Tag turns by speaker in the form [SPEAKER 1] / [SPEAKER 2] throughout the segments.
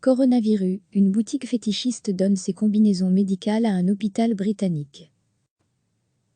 [SPEAKER 1] Coronavirus, une boutique fétichiste donne ses combinaisons médicales à un hôpital britannique.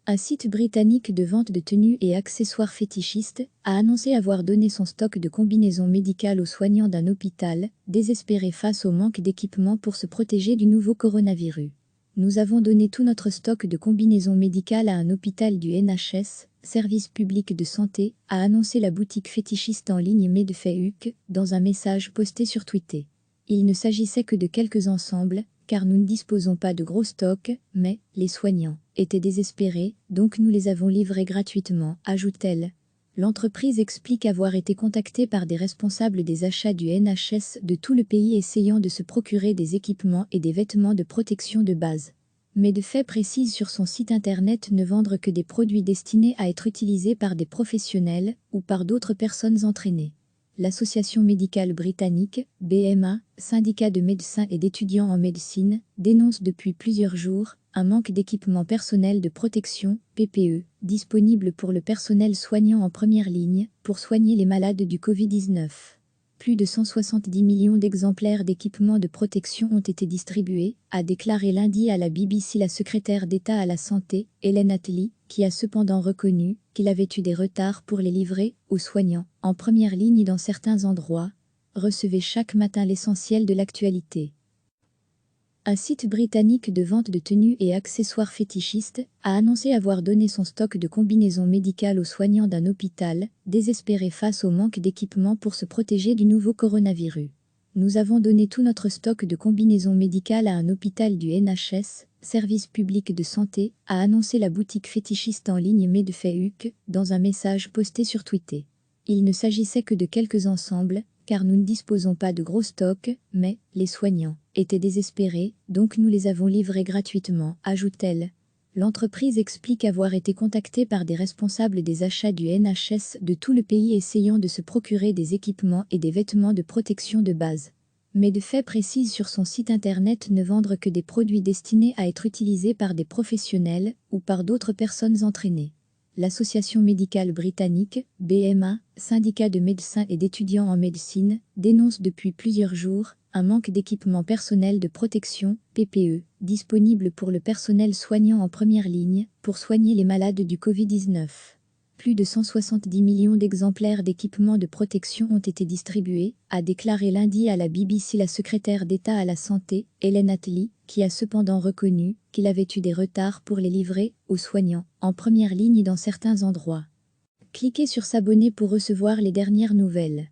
[SPEAKER 1] Un site britannique de vente de tenues et accessoires fétichistes a annoncé avoir donné son stock de combinaisons médicales aux soignants d'un hôpital, désespérés face au manque d'équipements pour se protéger du nouveau coronavirus. Nous avons donné tout notre stock de combinaisons médicales à un hôpital du NHS, service public de santé, a annoncé la boutique fétichiste en ligne Medfeuk dans un message posté sur Twitter. Il ne s'agissait que de quelques ensembles, car nous ne disposons pas de gros stocks, mais les soignants étaient désespérés, donc nous les avons livrés gratuitement, ajoute-t-elle. L'entreprise explique avoir été contactée par des responsables des achats du NHS de tout le pays essayant de se procurer des équipements et des vêtements de protection de base. Medfeuk précise sur son site internet ne vendre que des produits destinés à être utilisés par des professionnels ou par d'autres personnes entraînées. L'Association médicale britannique, BMA, syndicat de médecins et d'étudiants en médecine, dénonce depuis plusieurs jours un manque d'équipements personnels de protection, PPE, disponibles pour le personnel soignant en première ligne, pour soigner les malades du Covid-19. Plus de 170 millions d'exemplaires d'équipements de protection ont été distribués, a déclaré lundi à la BBC la secrétaire d'État à la Santé, Helen Attlee, qui a cependant reconnu qu'il avait eu des retards pour les livrer aux soignants, en première ligne dans certains endroits. Recevez chaque matin l'essentiel de l'actualité. Un site britannique de vente de tenues et accessoires fétichistes a annoncé avoir donné son stock de combinaisons médicales aux soignants d'un hôpital, désespérés face au manque d'équipements pour se protéger du nouveau coronavirus. Nous avons donné tout notre stock de combinaisons médicales à un hôpital du NHS, service public de santé, a annoncé la boutique fétichiste en ligne Medfeuk dans un message posté sur Twitter. Il ne s'agissait que de quelques ensembles, car nous ne disposons pas de gros stocks, mais les soignants étaient désespérés, donc nous les avons livrés gratuitement, ajoute-t-elle. L'entreprise explique avoir été contactée par des responsables des achats du NHS de tout le pays essayant de se procurer des équipements et des vêtements de protection de base. Medfeuk précise sur son site internet ne vendre que des produits destinés à être utilisés par des professionnels ou par d'autres personnes entraînées. L'Association médicale britannique, BMA, syndicat de médecins et d'étudiants en médecine, dénonce depuis plusieurs jours un manque d'équipements personnels de protection, PPE, disponibles pour le personnel soignant en première ligne, pour soigner les malades du Covid-19. Plus de 170 millions d'exemplaires d'équipements de protection ont été distribués, a déclaré lundi à la BBC la secrétaire d'État à la Santé, Helen Attlee, qui a cependant reconnu qu'il avait eu des retards pour les livrer aux soignants, en première ligne dans certains endroits. Cliquez sur s'abonner pour recevoir les dernières nouvelles.